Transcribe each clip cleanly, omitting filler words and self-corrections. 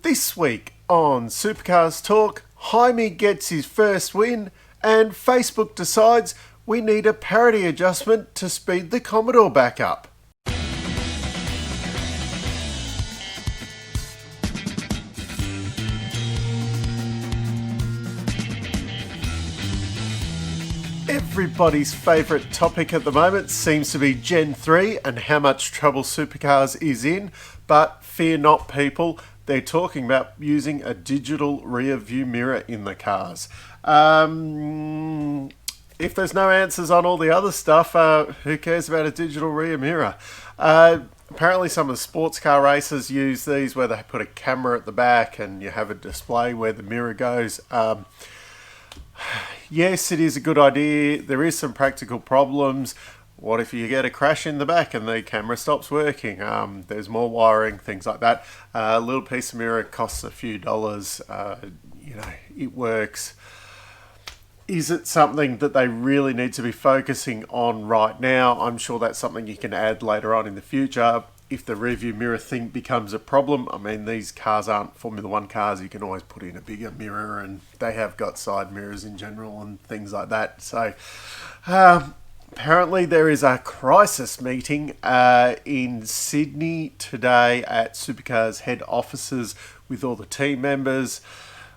This week on Supercars Torque, Heimy gets his first win and Facebook decides we need a parity adjustment to speed the Commodore back up. Everybody's favourite topic at the moment seems to be Gen 3 and how much trouble Supercars is in, but fear not people, they're talking about using a digital rear view mirror in the cars. If there's no answers on all the other stuff, who cares about a digital rear mirror? Apparently some of the sports car racers use these where they put a camera at the back and you have a display where the mirror goes. Yes, it is a good idea. There is some practical problems. What if you get a crash in the back and the camera stops working? There's more wiring, things like that. A little piece of mirror costs a few dollars. It works. Is it something that they really need to be focusing on right now? I'm sure that's something you can add later on in the future. If the rearview mirror thing becomes a problem, I mean, these cars aren't Formula 1 cars. You can always put in a bigger mirror, and they have got side mirrors in general and things like that. So, apparently there is a crisis meeting in Sydney today at Supercars head offices with all the team members.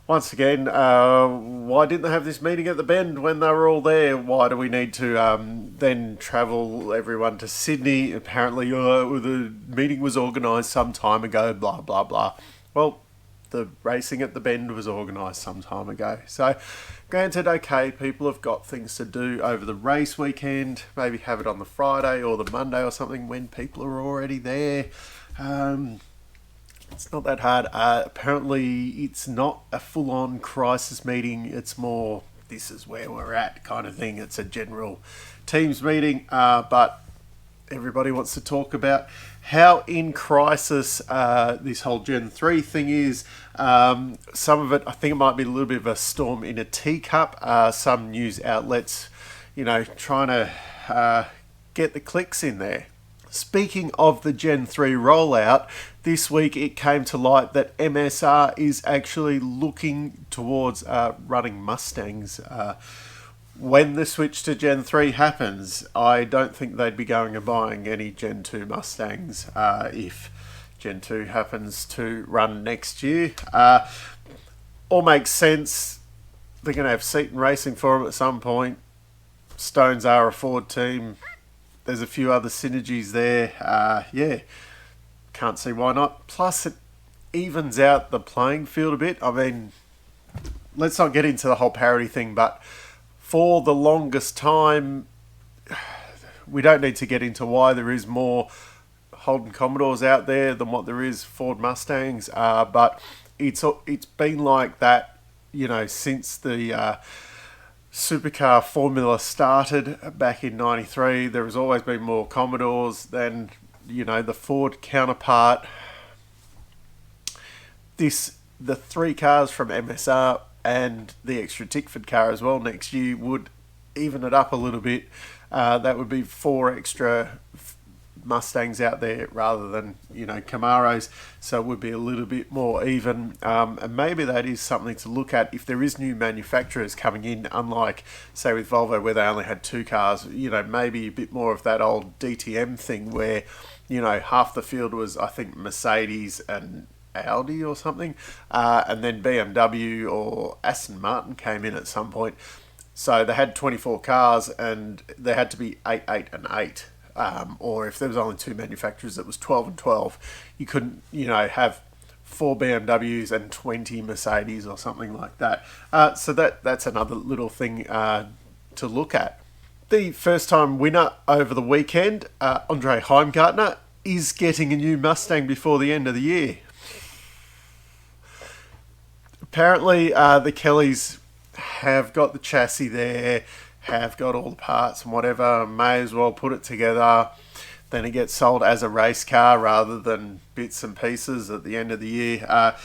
Once again, why didn't they have this meeting at the Bend when they were all there? Why do we need to then travel everyone to Sydney? Apparently, the meeting was organised some time ago, blah, blah, blah. Well, the racing at the Bend was organised some time ago. So, granted, okay, people have got things to do over the race weekend. Maybe have it on the Friday or the Monday or something when people are already there. It's not that hard. Apparently, it's not a full-on crisis meeting. It's more, this is where we're at kind of thing. It's a general teams meeting, but everybody wants to talk about how in crisis this whole Gen 3 thing is. Some of it, I think it might be a little bit of a storm in a teacup. Some news outlets, trying to get the clicks in there. Speaking of the Gen 3 rollout, this week it came to light that MSR is actually looking towards running Mustangs. When the switch to Gen 3 happens, I don't think they'd be going and buying any Gen 2 Mustangs if Gen 2 happens to run next year. All makes sense. They're going to have Seaton Racing for them at some point. Stones are a Ford team. There's a few other synergies there. Can't see why not. Plus, it evens out the playing field a bit. I mean, let's not get into the whole parity thing, but for the longest time, we don't need to get into why there is more Holden Commodores out there than what there is Ford Mustangs. But it's been like that, since the Supercar formula started back in '93. There has always been more Commodores than the Ford counterpart. The three cars from MSR and the extra Tickford car as well next year would even it up a little bit. That would be 4 extra Mustangs out there rather than Camaros, so it would be a little bit more even, and maybe that is something to look at if there is new manufacturers coming in, unlike say with Volvo where they only had 2 cars. Maybe a bit more of that old DTM thing where half the field was, I think, Mercedes and Audi or something, and then BMW or Aston Martin came in at some point, so they had 24 cars and there had to be 8, 8 and 8. Or if there was only 2 manufacturers, it was 12 and 12. You couldn't, have 4 BMWs and 20 Mercedes or something like that. So that's another little thing to look at. The first-time winner over the weekend, Andre Heimgartner, is getting a new Mustang before the end of the year. Apparently, the Kellys have got the chassis there, have got all the parts and whatever, may as well put it together. Then it gets sold as a race car rather than bits and pieces at the end of the year.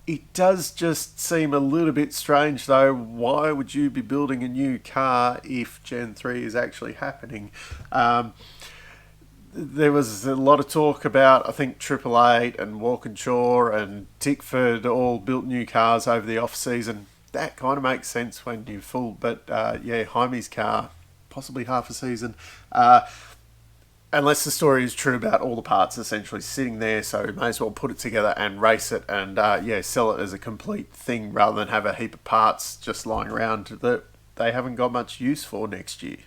It does just seem a little bit strange though. Why would you be building a new car if Gen 3 is actually happening? there was a lot of talk about, I think, Triple Eight and Walkinshaw and Tickford all built new cars over the off season. That kind of makes sense when you're full, but yeah, Heime's car, possibly half a season. Unless the story is true about all the parts essentially sitting there, so may as well put it together and race it and yeah, sell it as a complete thing rather than have a heap of parts just lying around that they haven't got much use for next year.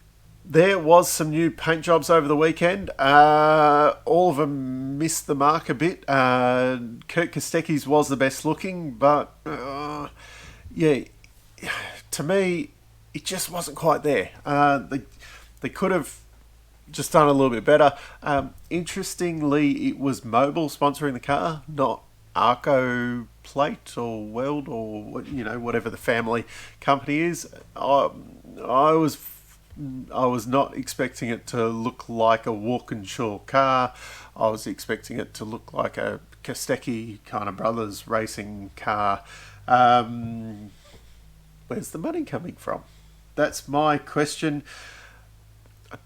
There was some new paint jobs over the weekend. All of them missed the mark a bit. Kurt Kostecki's was the best looking, but yeah, to me, it just wasn't quite there. They could have just done a little bit better. Interestingly, it was Mobil sponsoring the car, not Arco Plate or Weld or whatever the family company is. I was not expecting it to look like a Walkinshaw car. I was expecting it to look like a Kostecki kind of brothers racing car. Where's the money coming from? That's my question. I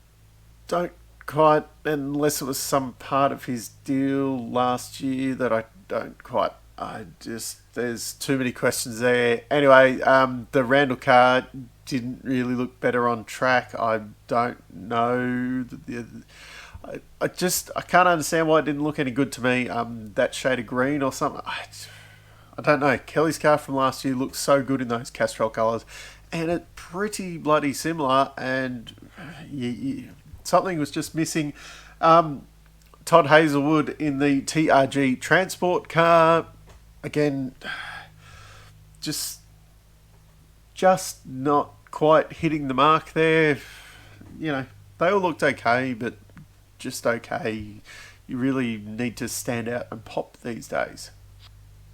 don't quite, unless it was some part of his deal last year that I don't quite. There's too many questions there. Anyway, the Randall car didn't really look better on track. I don't know. I can't understand why it didn't look any good to me. That shade of green or something. I don't know. Kelly's car from last year looked so good in those Castrol colours, and it's pretty bloody similar. And something was just missing. Todd Hazelwood in the TRG Transport car, again, just not quite hitting the mark there. They all looked okay, but just okay. You really need to stand out and pop these days.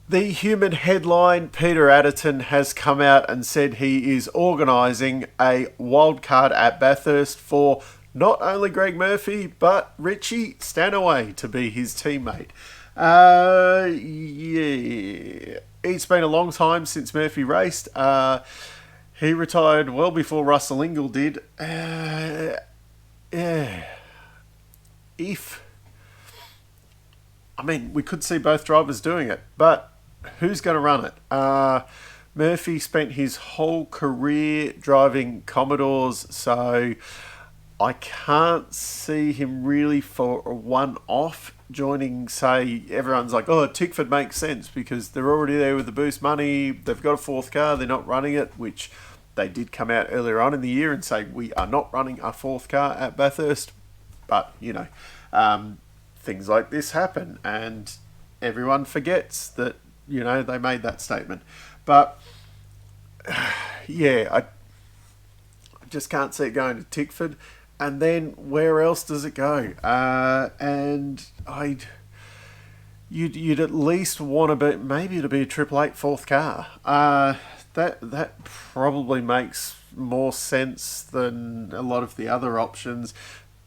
The Human headline, Peter Adderton, has come out and said he is organising a wildcard at Bathurst for not only Greg Murphy, but Richie Stanaway to be his teammate. Yeah. It's been a long time since Murphy raced. He retired well before Russell Ingall did. Yeah. We could see both drivers doing it, but who's going to run it? Murphy spent his whole career driving Commodores, so I can't see him really for a one-off joining, say, everyone's like, oh, Tickford makes sense because they're already there with the boost money, they've got a fourth car, they're not running it, which they did come out earlier on in the year and say, we are not running a fourth car at Bathurst. But, things like this happen and everyone forgets that, they made that statement. But, yeah, I just can't see it going to Tickford. And then where else does it go? You'd at least want to be, maybe it'll be a 888 fourth car. That probably makes more sense than a lot of the other options,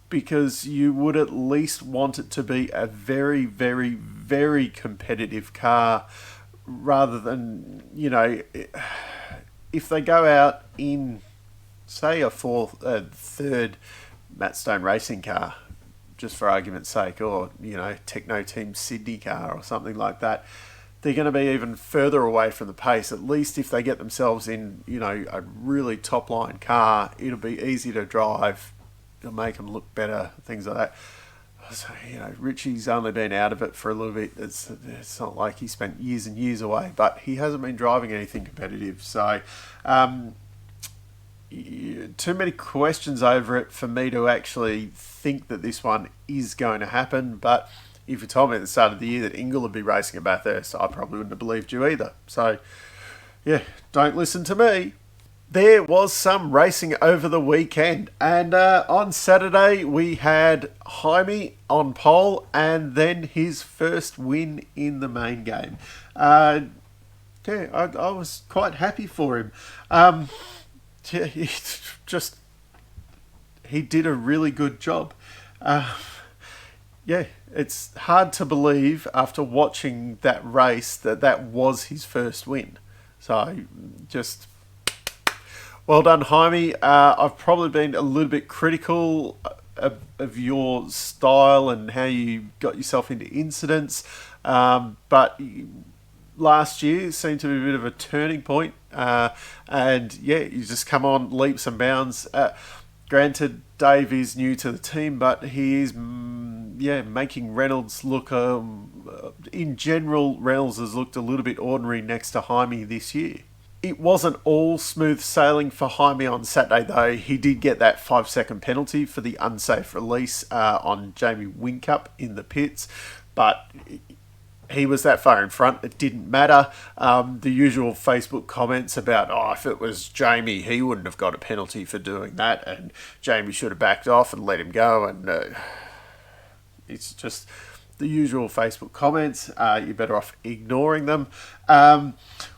because you would at least want it to be a very, very, very competitive car, rather than, if they go out in, say, a third Matt Stone racing car, just for argument's sake, or, Techno Team Sydney car or something like that, they're going to be even further away from the pace. At least if they get themselves in, a really top-line car, it'll be easy to drive. It'll make them look better, things like that. So, Richie's only been out of it for a little bit. It's not like he spent years and years away, but he hasn't been driving anything competitive. So, too many questions over it for me to actually think that this one is going to happen. But if you told me at the start of the year that Ingall would be racing at Bathurst, I probably wouldn't have believed you either. So, yeah, don't listen to me. There was some racing over the weekend, and on Saturday we had Heimy on pole and then his first win in the main game. I was quite happy for him. He did a really good job. It's hard to believe after watching that race that was his first win. So just well done, Heimy. I've probably been a little bit critical of your style and how you got yourself into incidents. But last year seemed to be a bit of a turning point. And yeah, you just come on leaps and bounds. Granted, Dave is new to the team, but he is, making Reynolds look. In general, Reynolds has looked a little bit ordinary next to Heimy this year. It wasn't all smooth sailing for Heimy on Saturday, though. He did get that 5-second penalty for the unsafe release on Jamie Whincup in the pits, but he was that far in front, it didn't matter. The usual Facebook comments about, if it was Jamie, he wouldn't have got a penalty for doing that, and Jamie should have backed off and let him go, and it's just the usual Facebook comments. You're better off ignoring them.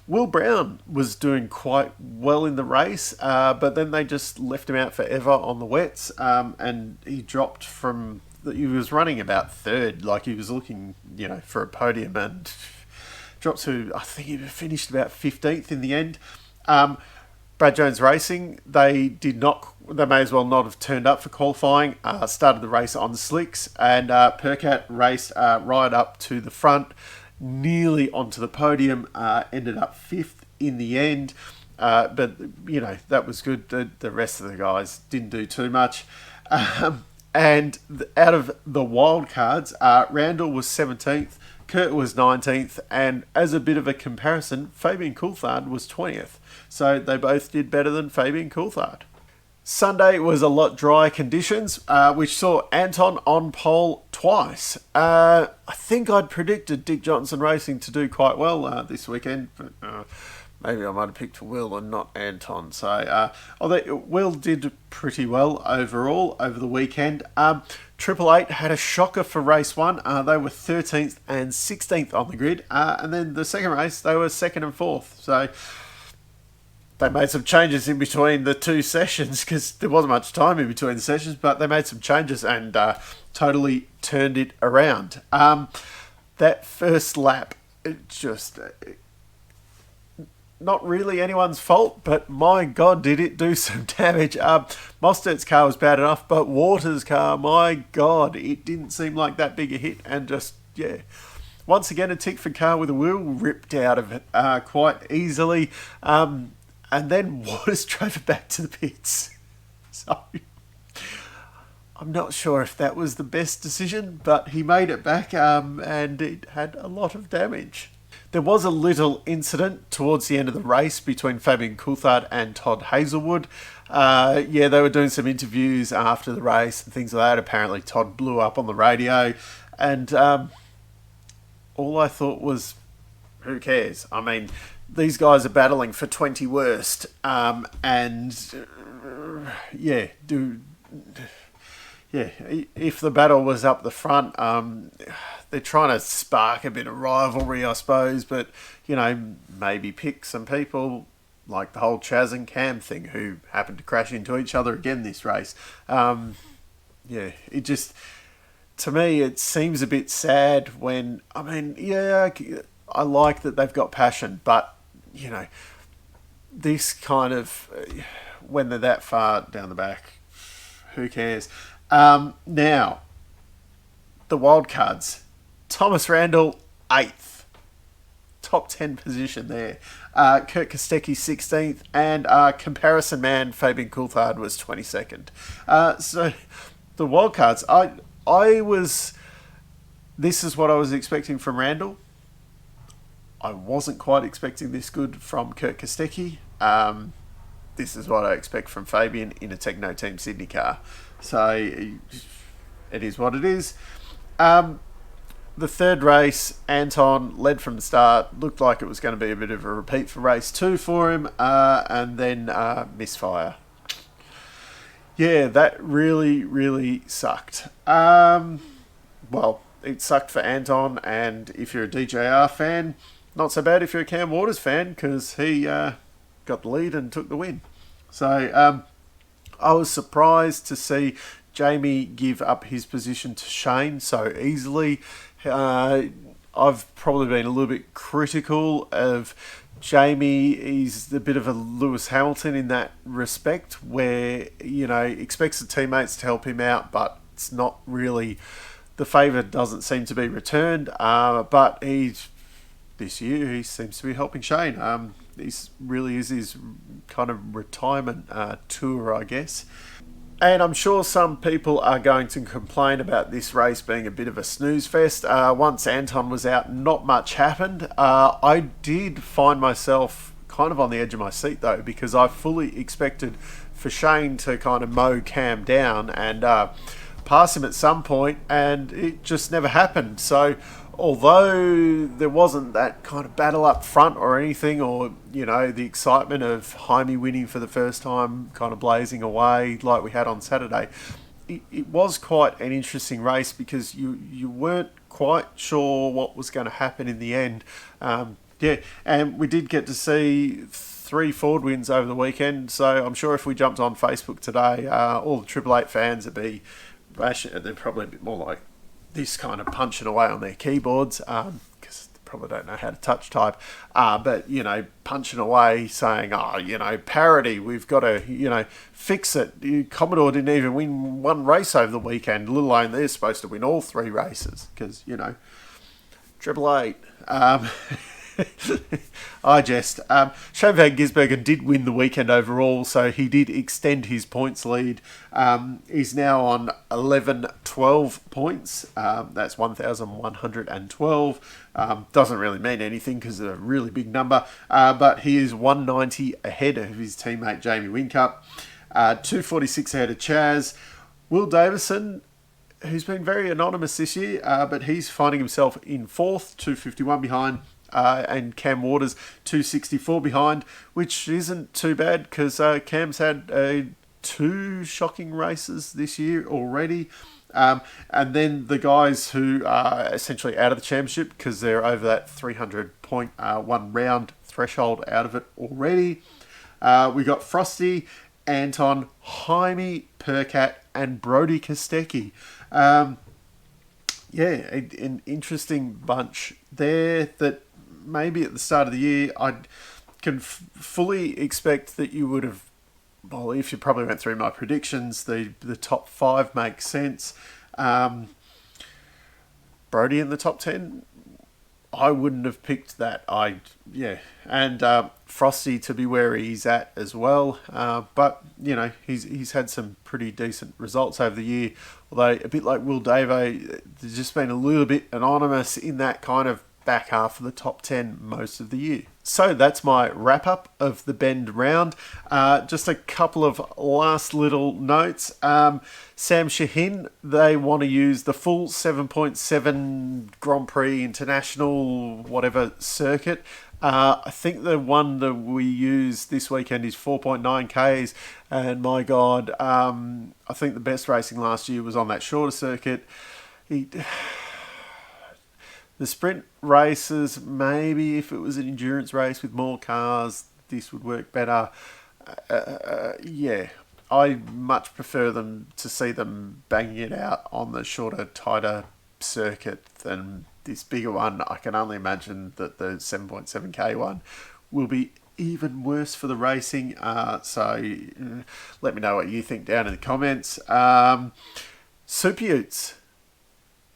Will Brown was doing quite well in the race, but then they just left him out forever on the wets, and he dropped from... He was running about third, like he was looking, for a podium, and dropped to, I think he finished about 15th in the end. Brad Jones Racing, they may as well not have turned up for qualifying, started the race on slicks, and Percat raced right up to the front, nearly onto the podium, ended up 5th in the end, but, that was good. The rest of the guys didn't do too much. And out of the Wildcards, Randall was 17th, Kurt was 19th, and as a bit of a comparison, Fabian Coulthard was 20th. So they both did better than Fabian Coulthard. Sunday was a lot drier conditions, which saw Anton on pole twice. I think I'd predicted Dick Johnson Racing to do quite well this weekend, but... maybe I might have picked Will and not Anton. So, Will did pretty well overall over the weekend. Triple Eight had a shocker for race 1. They were 13th and 16th on the grid. And then the second race, they were 2nd and 4th. So, they made some changes in between the two sessions because there wasn't much time in between the sessions, but they made some changes and totally turned it around. That first lap, it just... not really anyone's fault, but my God, did it do some damage. Mostert's car was bad enough, but Waters' car, my God, it didn't seem like that big a hit. And just, once again, a Tickford car with a wheel ripped out of it quite easily. And then Waters drove it back to the pits. So, I'm not sure if that was the best decision, but he made it back and it had a lot of damage. There was a little incident towards the end of the race between Fabian Coulthard and Todd Hazelwood. They were doing some interviews after the race and things like that. Apparently Todd blew up on the radio, and all I thought was, who cares? I mean, these guys are battling for 20 worst, if the battle was up the front, they're trying to spark a bit of rivalry, I suppose, but, maybe pick some people like the whole Chaz and Cam thing who happened to crash into each other again this race. It just, to me, it seems a bit sad when, I like that they've got passion, but, this kind of, when they're that far down the back, who cares? Now, the Wildcards. Thomas Randall, 8th. Top 10 position there. Kurt Kostecki, 16th. And comparison man, Fabian Coulthard, was 22nd. So, the Wildcards, this is what I was expecting from Randall. I wasn't quite expecting this good from Kurt Kostecki. This is what I expect from Fabian in a Techno Team Sydney car. So, it is what it is. The third race, Anton led from the start. Looked like it was going to be a bit of a repeat for race 2 for him. And then misfire. Yeah, that really, really sucked. It sucked for Anton. And if you're a DJR fan, not so bad if you're a Cam Waters fan, because he got the lead and took the win. So, I was surprised to see Jamie give up his position to Shane so easily. I've probably been a little bit critical of Jamie is a bit of a Lewis Hamilton in that respect, where expects the teammates to help him out, but it's not really, the favour doesn't seem to be returned. But this year he seems to be helping Shane. This really is his kind of retirement tour, I guess. And I'm sure some people are going to complain about this race being a bit of a snooze fest. Once Anton was out, not much happened. I did find myself kind of on the edge of my seat, though, because I fully expected for Shane to kind of mow Cam down and pass him at some point, and it just never happened. So although there wasn't that kind of battle up front or anything, or the excitement of Heimy winning for the first time kind of blazing away like we had on Saturday, it was quite an interesting race because you weren't quite sure what was going to happen in the end. And we did get to see 3 Ford wins over the weekend, so I'm sure if we jumped on Facebook today, all the Triple Eight fans would be bashing. They're probably a bit more like this, kind of punching away on their keyboards, because they probably don't know how to touch type, but punching away saying, parity, we've got to fix it. Commodore didn't even win 1 race over the weekend, let alone they're supposed to win all 3 races, because Triple Eight. I jest. Shane Van Gisbergen did win the weekend overall, so he did extend his points lead. He's now on 11-12 points. That's 1,112. Doesn't really mean anything because it's a really big number, but he is 190 ahead of his teammate Jamie Whincup. 246 ahead of Chaz. Will Davison, who's been very anonymous this year, but he's finding himself in 4th, 251 behind. And Cam Waters 264 behind, which isn't too bad because Cam's had 2 shocking races this year already. And then the guys who are essentially out of the championship because they're over that 300 point 1 round threshold out of it already. We got Frosty, Anton, Heimy, Percat, and Brody Kostecki. An interesting bunch there that maybe at the start of the year I can fully expect that you would have, well, if you probably went through my predictions, the top 5 makes sense. Brody in the top 10, I wouldn't have picked that. And Frosty to be where he's at as well. But he's had some pretty decent results over the year. Although a bit like Will Davo, there's just been a little bit anonymous in that kind of back half of the top 10 most of the year. So that's my wrap up of the Bend round. Just a couple of last little notes. Sam Shaheen, they want to use the full 7.7 Grand Prix International whatever circuit. I think the one that we use this weekend is 4.9 Ks, and my God, I think the best racing last year was on that shorter circuit. The sprint races, maybe if it was an endurance race with more cars, this would work better. I much prefer them to see them banging it out on the shorter, tighter circuit than this bigger one. I can only imagine that the 7.7K one will be even worse for the racing. So let me know what you think down in the comments. Super Utes.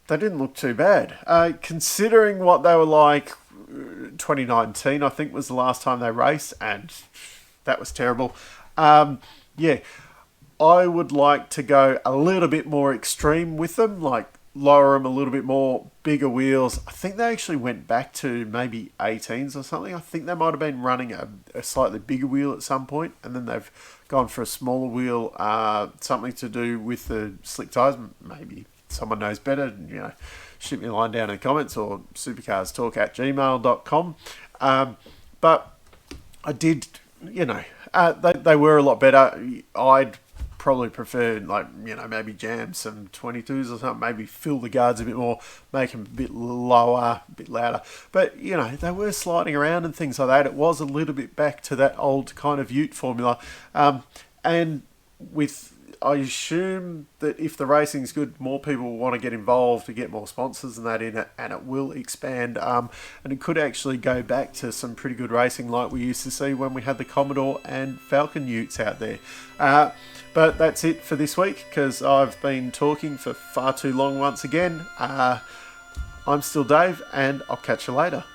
They didn't look too bad. Considering what they were like, 2019, I think, was the last time they raced, and that was terrible. I would like to go a little bit more extreme with them, like lower them a little bit more, bigger wheels. I think they actually went back to maybe 18s or something. I think they might have been running a slightly bigger wheel at some point, and then they've gone for a smaller wheel, something to do with the slick tyres, maybe. Someone knows better, shoot me a line down in the comments or supercarstalk@gmail.com. But I did, they were a lot better. I'd probably prefer, maybe jam some 22s or something, maybe fill the guards a bit more, make them a bit lower, a bit louder. But, they were sliding around and things like that. It was a little bit back to that old kind of Ute formula. And with I assume that if the racing's good, more people will want to get involved to get more sponsors and that in it, and it will expand. And it could actually go back to some pretty good racing like we used to see when we had the Commodore and Falcon utes out there. But that's it for this week, because I've been talking for far too long once again. I'm still Dave, and I'll catch you later.